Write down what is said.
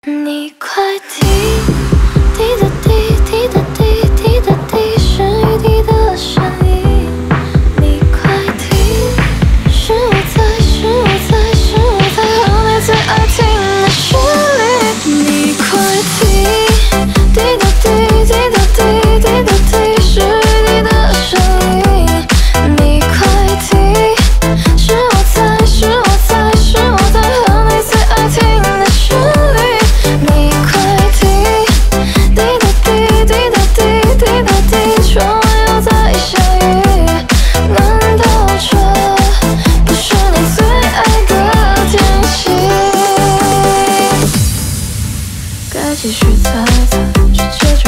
你快滴滴答滴滴答滴滴答滴，是雨滴的声音。你快听，是我在，是我在，是我在和你最爱听的旋律。你快听，滴答滴滴答滴滴答滴，是雨滴的声音。你快听，是我在，是我在，是我在和你最爱听的旋律。你快听，滴答滴滴答滴滴答滴，窗外又在下雨，难道这不是你最爱的天气？该继续猜测，是结局。